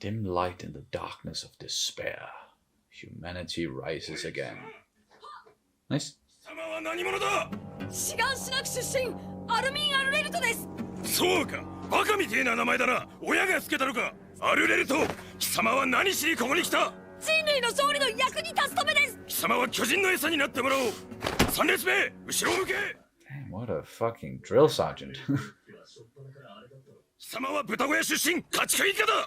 Dim light in the darkness of despair. Humanity rises again. Nice. 貴様は何者だ。志願しなく出身アルミン・アルレルトです。そうか、バカみてえな名前だな。親がつけたのか。アルレルト、貴様は何しにここに来た。人類の勝利の役に立つためです。貴様は巨人の餌になってもらおう。3列目、後ろを向け。 Damn, what a fucking drill sergeant. 貴様は豚小屋出身家畜以下だ。はあ、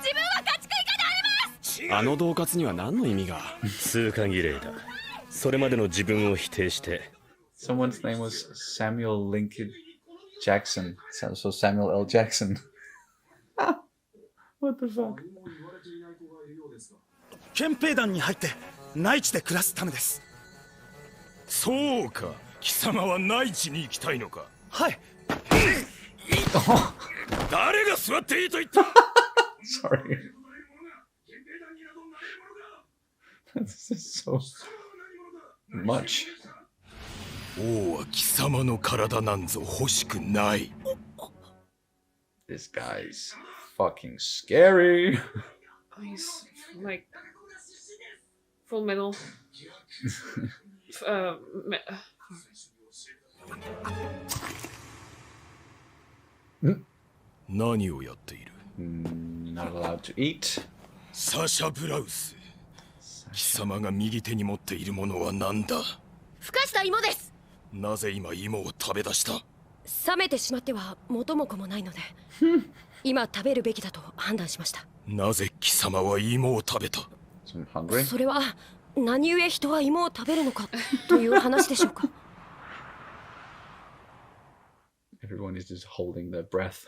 自分は家畜以下であります。あの恫喝には何の意味が。通過儀礼だ。それまでの自分を否定して。 Someone's name was Samuel Lincoln Jackson. So Samuel L. Jackson. What the fuck? 憲兵団に入って内地で暮らすためです。そうか、貴様は内地に行きたいのか。はい。誰が座っていいと言った。 Sorry. This is so much. 王は貴様の体なんぞ欲しくない。 This guy's fucking scary. He's like full metal. Hmm? 何をやっている。 Not allowed to eat. サシャ・ブラウス、貴様が右手に持っているものは何だ。ふかした芋です。なぜ今芋を食べ出した。冷めてしまっては元も子もないので今食べるべきだと判断しました。なぜ貴様は芋を食べた。 I'm hungry. それは何故人は芋を食べるのかという話でしょうか。 Everyone is just holding their breath.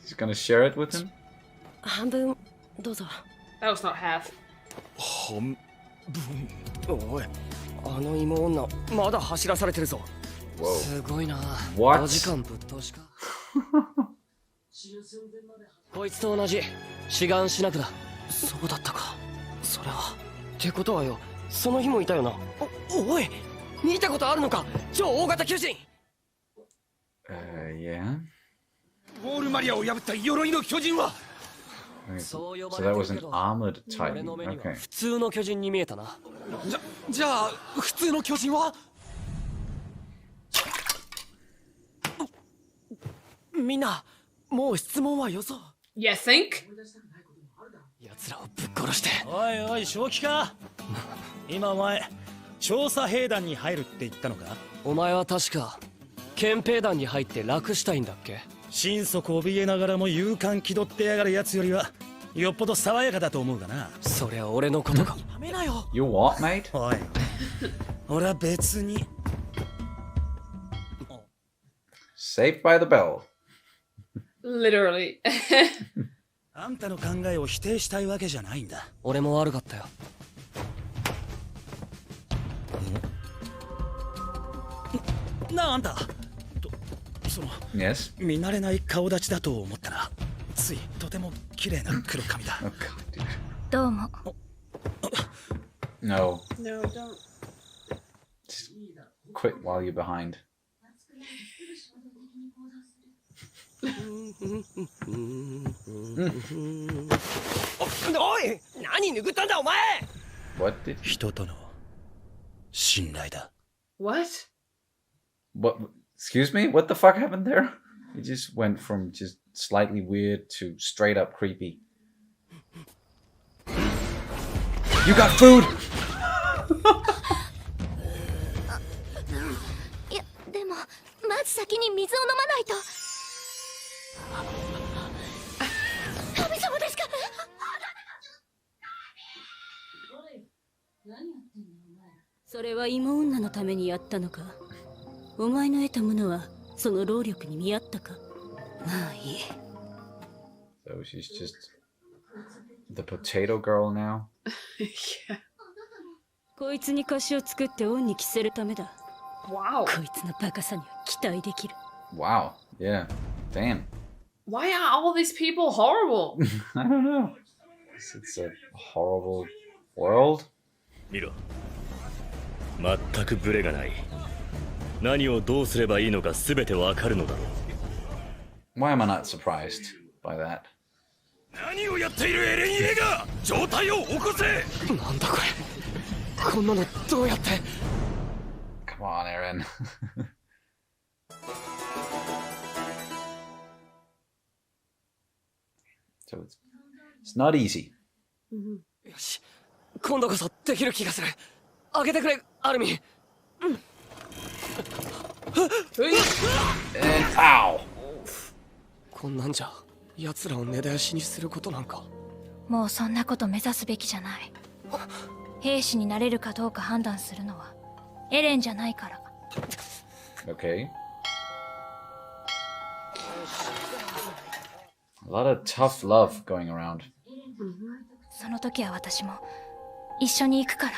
He's gonna share it with him? 半分どうぞ。 That was not half. 半おい、あの芋女まだ走らされてるぞ。 Whoa. すごいな。 What? 5時間ぶっ通しか。こいつと同じ志願しなくだ。そうだったか。それはってことはよ、その日もいたよな。おい、見たことあるのか、超大型巨人。Yeah. ウォールマリアを破った鎧の巨人は。 Okay. そう呼 So ばれ that て was る an けど、 armored 俺 Titan. の目には Okay. 普通の巨人に見えたな。じゃあ普通の巨人は。みんなもう質問はよそう。 You think? 奴らをぶっ殺して。おいおい正気か。今お前調査兵団に入るって言ったのか。お前は確か憲兵団に入って楽したいんだっけ。心底怯えながらも勇敢気取ってやがるやつよりはよっぽど爽やかだと思うがな。そりゃ俺のことか。やめなよ。 You what, mate? おい俺は別に。 Saved by the bell. Literally. あんたの考えを否定したいわけじゃないんだ。俺も悪かったよ。なああんたその Yes. 見慣れない顔立ちだと思ったな。ついとても綺麗な黒髪だ。 Oh god, dude. どうも。 No. No, don't. Just quit while you're behind. おい、何拭ったんだお前。 What did 人との信頼だ。 What? what? Excuse me? What the fuck happened there? It just went from just slightly weird to straight up creepy. You got food! いやでもまず先に水を飲まないと。神様ですか。それは芋女のためにやったのか。お前の得たものはその労力に見合ったか。まあいい。 So she's just the potato girl now? Yeah. こいつに貸しを作って恩に着せるためだ。 Wow. こいつのバカさには期待できる。 Wow. Yeah. Damn. Why are all these people horrible? I don't know. It's a horrible world. 見ろ、全くブレがない。何をどうすればいいのか全てわかるのだろう。 Why am I not surprised by that. 何をやっているエレン・イェーガー、状態を起こせ。なんだこれ、こんなのどうやって。 Come on, Eren. So it's not easy. よし、今度こそできる気がする。開けてくれ、アルミ。And ow! こんなんじゃ奴らを根絶やしにすることなんか。もうそんなこと目指すべきじゃない。兵士になれるかどうか判断するのはエレンじゃないから。 Okay. A lot of tough love going around. その時は私も一緒に行くから。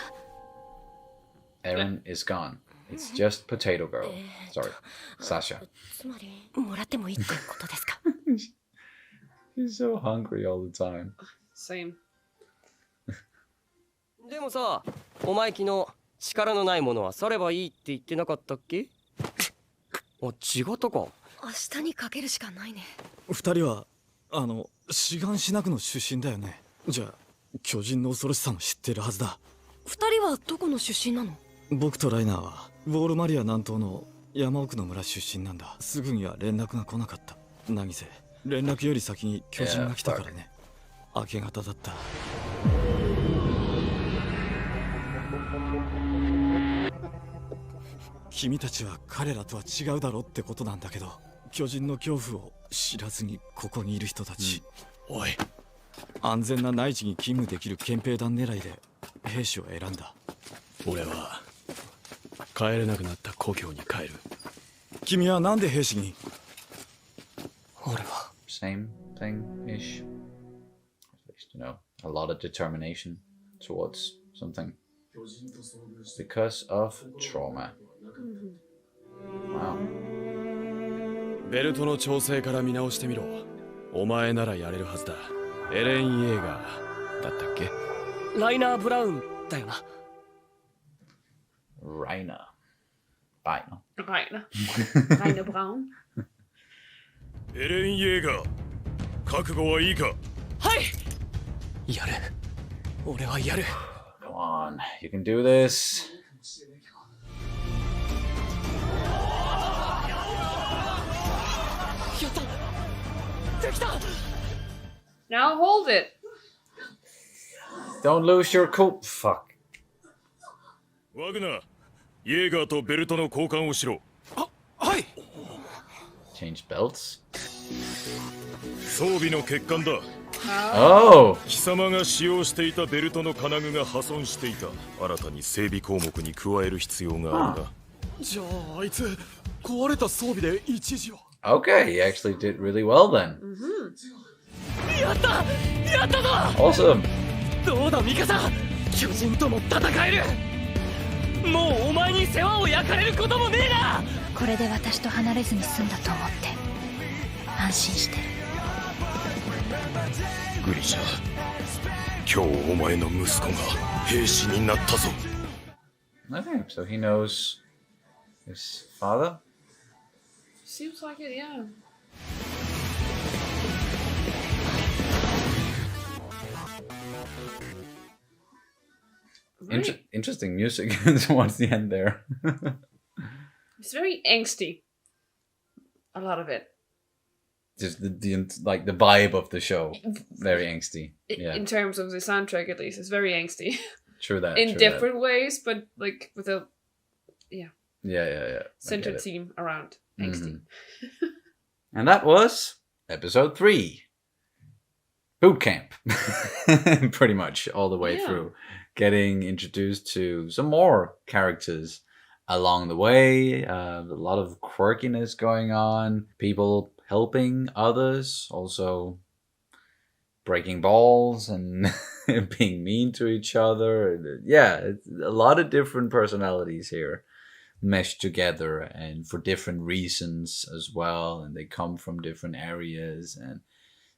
Eren is gone. It's just Potato Girl. Sorry, Sasha. つまりもらってもいいってことですか？ She's so hungry all the time. Same. でもさ、お前昨日力のないものは去ればいいって言ってなかったっけ？あ、違ったか。明日にかけるしかないね。二人は志願しなくの出身だよね。じゃあ巨人の恐ろしさも知ってるはずだ。二人はどこの出身なの？僕とライナーはウォールマリア南東の山奥の村出身なんだ。すぐには連絡が来なかった。何せ連絡より先に巨人が来たからね。明け方だった。君たちは彼らとは違うだろうってことなんだけど、巨人の恐怖を知らずにここにいる人たち、おい、安全な内地に勤務できる憲兵団狙いで兵士を選んだ。俺は帰れなくなった故郷に帰る。君はなんで兵士に？俺は Same thing-ish. At least, you know, a lot of determination towards something. Because of trauma. Wow. ベルトの調整から見直してみろ。お前ならやれるはずだ。エレン・イェーガーだったっけ？ライナー・ブラウンだよな。Rainer. Rainer Braun. エレン・イェーガー、覚悟はいいか？はい、やる。俺はやる。 Come on, you can do this. やった。できた。 Now hold it. Don't lose your cool. Fuck. ワグナー、イェーガーとベルトの交換をしろ。はい。 Change belts. 装備の欠陥だ。Oh! 貴様が使用していたベルトの金具が破損していた。新たに整備項目に加える必要があるな。じゃああいつ壊れた装備で一時は。 Okay, he actually did really well then. やったやったぞ。 Awesome. どうだミカサ、巨人とも戦える。もうお前に世話を焼かれることもねえな。これで私と離れずに済んだと思って安心してる。グリシャ、今日お前の息子が兵士になったぞ。 Okay, so he knows his father. Seems like it, yeah. Interesting music towards the end there. It's very angsty. A lot of it. Just the like the vibe of the show, very angsty. Yeah, In terms of the soundtrack, at least, it's very angsty. true that. In true different ways, but like with a that. Yeah. centered theme around angsty. And that was episode 3. Boot camp. Pretty much all the way through. Getting introduced to some more characters along the way. A lot of quirkiness going on. People helping others. Also breaking balls and being mean to each other. Yeah, it's a lot of different personalities here meshed together and for different reasons as well. And they come from different areas. And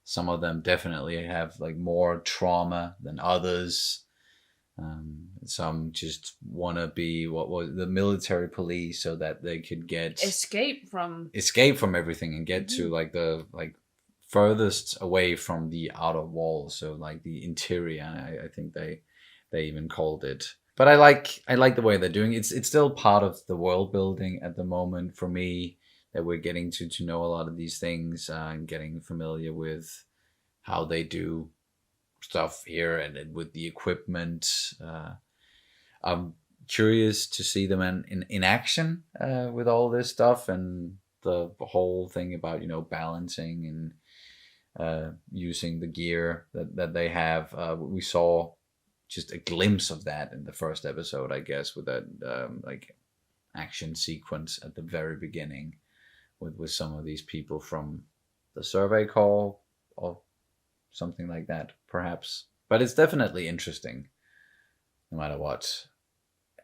some of them definitely have like more trauma than others. Some just want to be the military police so that they could get Escape from everything and get to like the furthest away from the outer wall, so like the interior. I think they even called it. But I like the way they're doing it. It's still part of the world building at the moment for me, that we're getting to know a lot of these things and getting familiar with how they do stuff here and with the equipment. I'm curious to see them in action with all this stuff and the whole thing about, balancing and using the gear that they have. We saw just a glimpse of that in the first episode, I guess, with that like action sequence at the very beginning with some of these people from the survey call or something like that, perhaps. But it's definitely interesting, no matter what.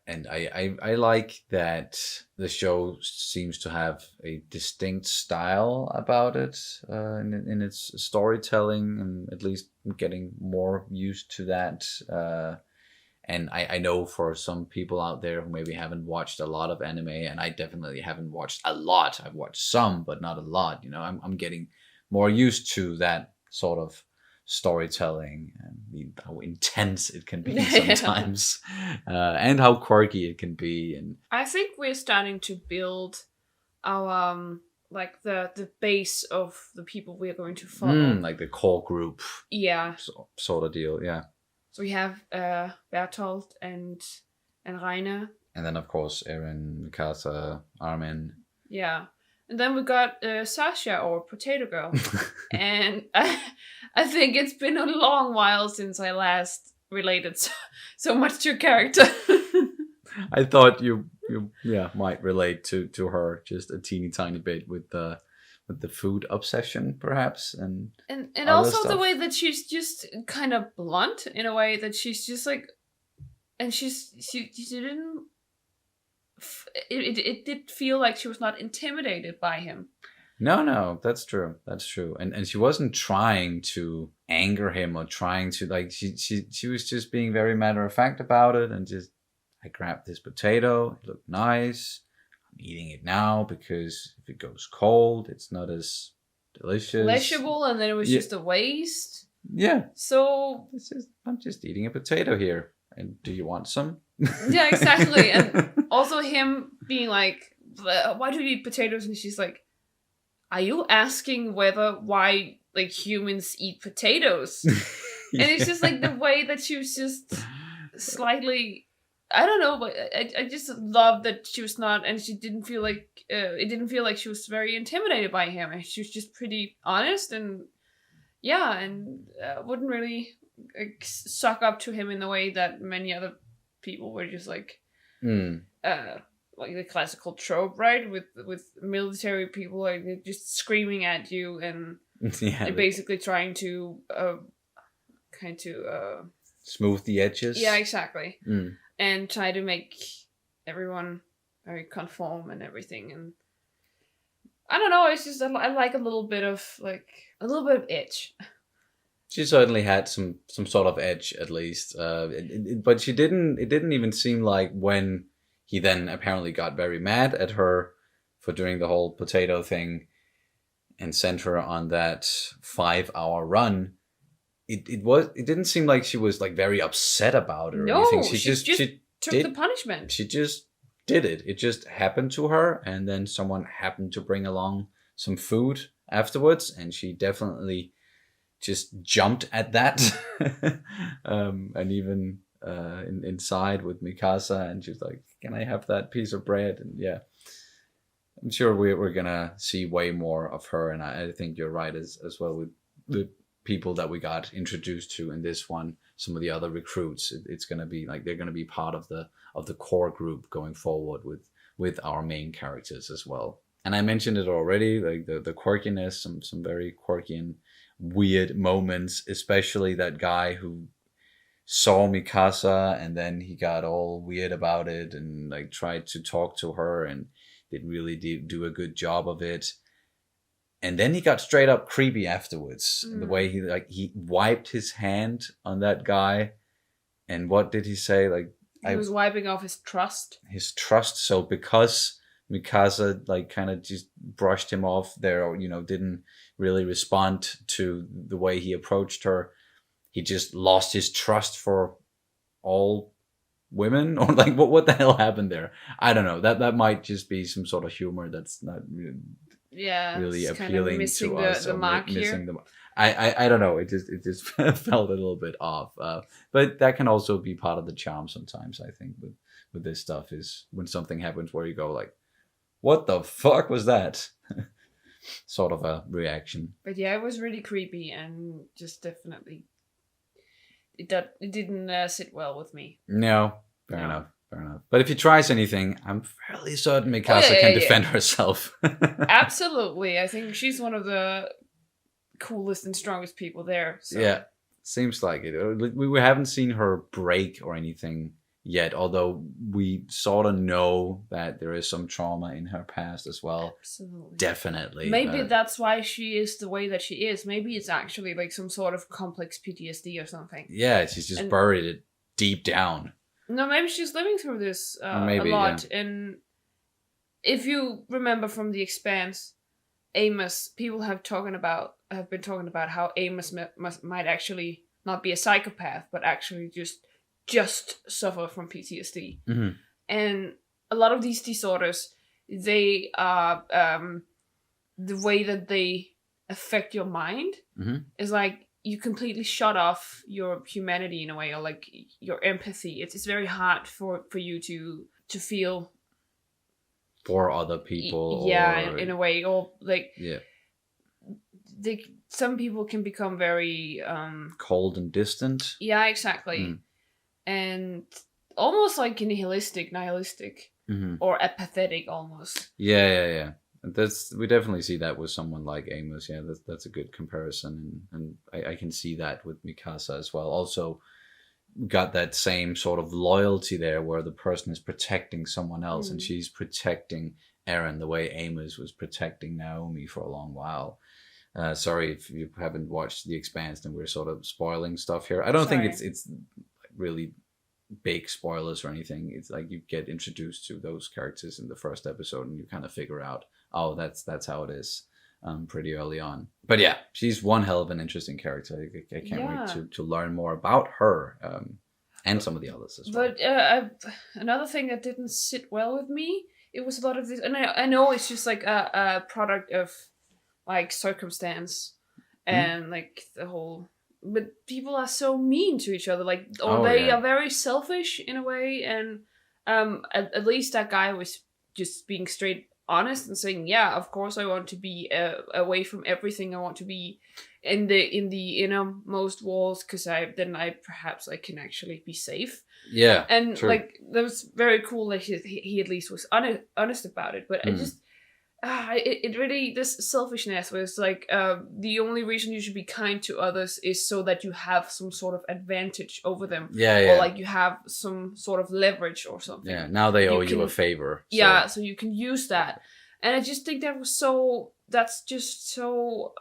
And I like that the show seems to have a distinct style about it in its storytelling, and at least getting more used to that. And I know for some people out there who maybe haven't watched a lot of anime, and I definitely haven't watched a lot. I've watched some, but not a lot. I'm getting more used to that sort of storytelling and how intense it can be sometimes, and how quirky it can be. And I think we're starting to build our like the base of the people we are going to follow, like the core group, sort of deal. So we have Bertolt and Rainer, and then of course Eren, Mikasa, Armin. And then we got Sasha, or Potato Girl. And I think it's been a long while since I last related so much to a character. I thought you might relate to her just a teeny tiny bit with the food obsession, perhaps, and also stuff. The way that she's just kind of blunt, in a way that she's just like, and she didn't. It did feel like she was not intimidated by him. No, that's true. And she wasn't trying to anger him or trying to, like, she was just being very matter of fact about it, and just, I grabbed this potato, it looked nice, I'm eating it now because if it goes cold, it's not as delicious. Legible, and then it was just a waste. Yeah. So I'm just eating a potato here. And do you want some? Yeah, exactly. And also him being like, why do you eat potatoes? And she's like, are you asking why like humans eat potatoes? And it's just like the way that she was just slightly, I don't know, but I just love that she was not, and she didn't feel like, it didn't feel like she was very intimidated by him. And she was just pretty honest and wouldn't really suck up to him in the way that many other people were just like the classical trope, right? With military people, like, they're just screaming at you and they're basically trying to smooth the edges. Yeah, exactly. And try to make everyone very conform and everything. And I don't know, it's just I like a little bit of edge. She certainly had some sort of edge, at least, but she didn't. It didn't even seem like, when he then apparently got very mad at her for doing the whole potato thing and sent her on that 5-hour run. It didn't seem like she was like very upset about it or anything. She just took the punishment. She just did it. It just happened to her, and then someone happened to bring along some food afterwards, and she definitely just jumped at that. And even inside with Mikasa, and she's like, can I have that piece of bread? And yeah, I'm sure we're gonna see way more of her, and I think you're right as well with the people that we got introduced to in this one. Some of the other recruits, it's gonna be like, they're gonna be part of the core group going forward with our main characters as well. And I mentioned it already, like the quirkiness, some very quirky and weird moments, especially that guy who saw Mikasa and then he got all weird about it and like tried to talk to her and didn't really do a good job of it. And then he got straight up creepy afterwards. The way he wiped his hand on that guy, and what did he say? Like, he was wiping off his trust. So because Mikasa like kind of just brushed him off there, or didn't really respond to the way he approached her. He just lost his trust for all women, or like what the hell happened there? I don't know. That might just be some sort of humor that's not really appealing missing to us. The mark missing here. I don't know. It just felt a little bit off. But that can also be part of the charm sometimes. I think with this stuff is when something happens where you go like, "What the fuck was that?" Sort of a reaction. But yeah, it was really creepy and just definitely it didn't sit well with me. No, fair enough. But if he tries anything, I'm fairly certain Mikasa can defend herself. Absolutely. I think she's one of the coolest and strongest people there. So. Yeah, seems like it. We haven't seen her break or anything yet, although we sort of know that there is some trauma in her past as well. Absolutely. Definitely. Maybe that's why she is the way that she is. Maybe it's actually like some sort of complex PTSD or something. Yeah, she's just buried it deep down. No, maybe she's living through this maybe, a lot. yeah. And if you remember from The Expanse, Amos, people have been talking about how Amos might actually not be a psychopath, but actually just suffer from PTSD. Mm-hmm. And a lot of these disorders, they are the way that they affect your mind is like you completely shut off your humanity in a way, or like your empathy. It's very hard for you to feel for other people. Yeah, or, in a way, or like yeah. Some people can become very cold and distant. Yeah, exactly. And almost like nihilistic, or apathetic almost. Yeah. We definitely see that with someone like Amos. Yeah, that's a good comparison, and I can see that with Mikasa as well. Also, got that same sort of loyalty there, where the person is protecting someone else, and she's protecting Eren the way Amos was protecting Naomi for a long while. Sorry if you haven't watched The Expanse, and we're sort of spoiling stuff here. I don't think it's really big spoilers or anything. It's like you get introduced to those characters in the first episode, and you kind of figure out, oh, that's how it is, pretty early on. But yeah, she's one hell of an interesting character. I can't wait to learn more about her, and some of the others as well. But another thing that didn't sit well with me, it was a lot of this, and I know it's just like a product of like circumstance and like the whole, but people are so mean to each other, like, or they are very selfish in a way, and at least that guy was just being straight honest and saying, yeah, of course I want to be away from everything. I want to be in the innermost walls, because then I can actually be safe. Yeah, and true. Like that was very cool that he at least was honest about it. But I just it really, this selfishness was like the only reason you should be kind to others is so that you have some sort of advantage over them. Or like you have some sort of leverage or something. Yeah, now they owe you a favor. So. Yeah, so you can use that. And I just think that's just so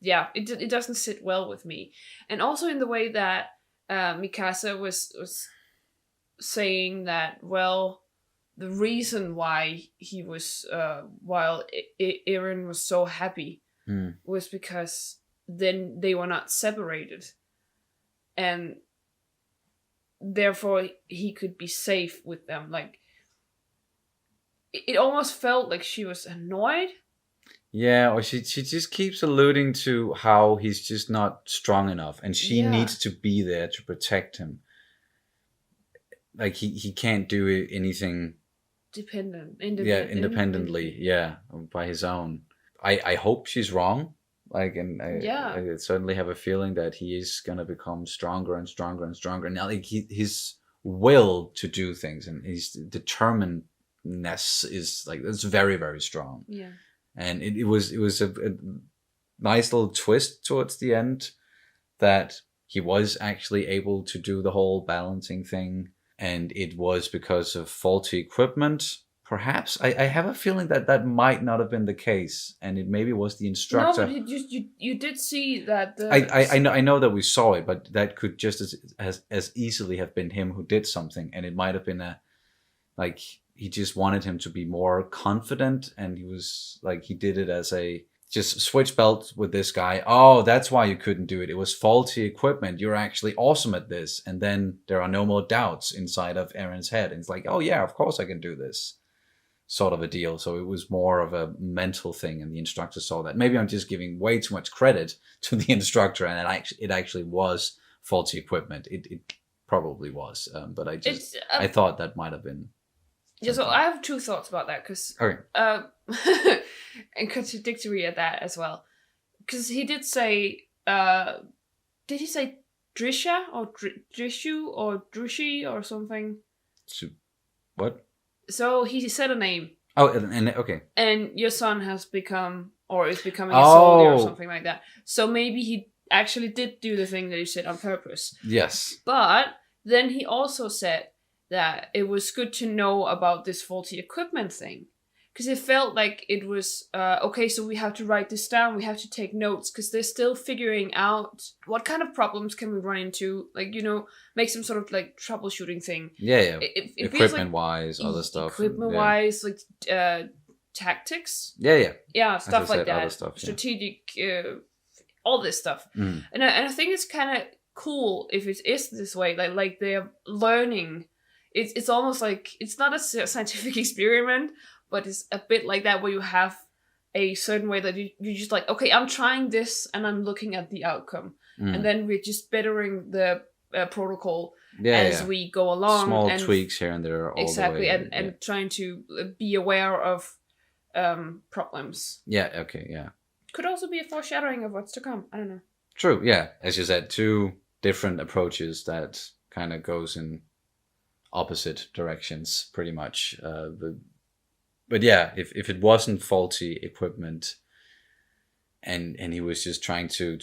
it doesn't sit well with me. And also in the way that Mikasa was saying that, well, the reason why he was, while Eren was so happy, was because then they were not separated. And therefore he could be safe with them. Like, it almost felt like she was annoyed. Yeah, or she just keeps alluding to how he's just not strong enough, and she needs to be there to protect him. Like, he can't do anything... independently, by his own. I hope she's wrong, like, and I certainly have a feeling that he is gonna become stronger and stronger and stronger. Now, like, his will to do things and his determinedness is like, it's very, very strong. Yeah, and it was a nice little twist towards the end that he was actually able to do the whole balancing thing. And it was because of faulty equipment. Perhaps I have a feeling that might not have been the case, and it maybe was the instructor. No, but you did see that. I know that we saw it, but that could just as easily have been him who did something, and it might have been he just wanted him to be more confident, and he did it as a just switch belt with this guy. Oh, that's why you couldn't do it. It was faulty equipment. You're actually awesome at this. And then there are no more doubts inside of Eren's head. And it's like, oh yeah, of course I can do this. Sort of a deal. So it was more of a mental thing, and the instructor saw that. Maybe I'm just giving way too much credit to the instructor, and it actually was faulty equipment. It probably was. But I thought that might have been... Yeah, so I have two thoughts about that, because... Okay. And contradictory at that as well. Because he did say... did he say Drisha, or Drishu, or Drushi, or something? What? So he said a name. Oh, and okay. And your son has become, or is becoming a soldier or something like that. So maybe he actually did do the thing that you said on purpose. Yes. But then he also said that it was good to know about this faulty equipment thing. Because it felt like it was, okay, so we have to write this down, we have to take notes, because they're still figuring out what kind of problems can we run into, like, you know, make some sort of, like, troubleshooting thing. Yeah. It Equipment-wise, other stuff. Equipment-wise, like, tactics. Yeah. Yeah, stuff like that. Other stuff, strategic, all this stuff. Mm. And I think it's kind of cool if it is this way, like they're learning. It's almost like, it's not a scientific experiment, but it's a bit like that, where you have a certain way that you just like, okay, I'm trying this and I'm looking at the outcome. And then we're just bettering the protocol as we go along. Small tweaks here and there. All exactly, the way, and trying to be aware of problems. Yeah, okay, yeah. Could also be a foreshadowing of what's to come. I don't know. True, yeah. As you said, two different approaches that kind of goes in opposite directions, pretty much. But yeah, if it wasn't faulty equipment, and he was just trying to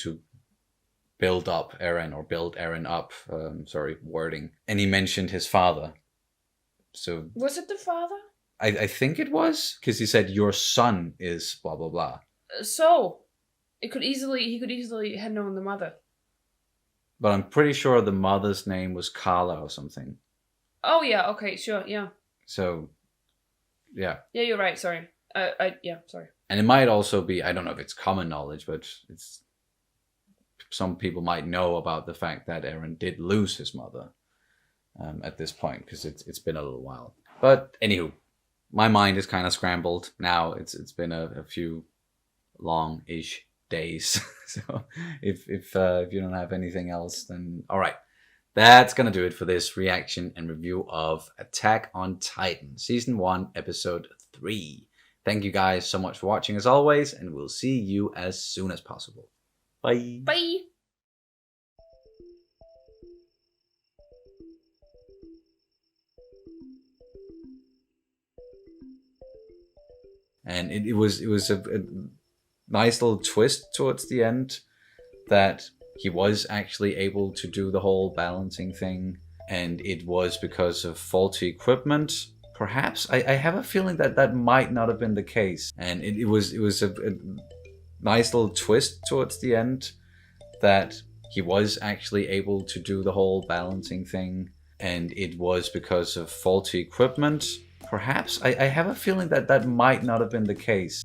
build up Eren, or build Eren up, wording, and he mentioned his father. So was it the father? I think it was, because he said your son is blah blah blah. So he could easily have known the mother. But I'm pretty sure the mother's name was Carla or something. Oh yeah, okay, sure, yeah. So yeah. Yeah, you're right, sorry. Sorry. And it might also be, I don't know if it's common knowledge, but it's, some people might know about the fact that Eren did lose his mother at this point, because it's been a little while. But anywho, my mind is kind of scrambled now. It's been a few long-ish days. So if you don't have anything else, then all right. That's going to do it for this reaction and review of Attack on Titan, Season 1, Episode 3. Thank you guys so much for watching as always, and we'll see you as soon as possible. Bye. Bye. And it was a nice little twist towards the end, that he was actually able to do the whole balancing thing, and it was because of faulty equipment. Perhaps I have a feeling that might not have been the case, and it was a nice little twist towards the end, that he was actually able to do the whole balancing thing, and it was because of faulty equipment. Perhaps I have a feeling that might not have been the case.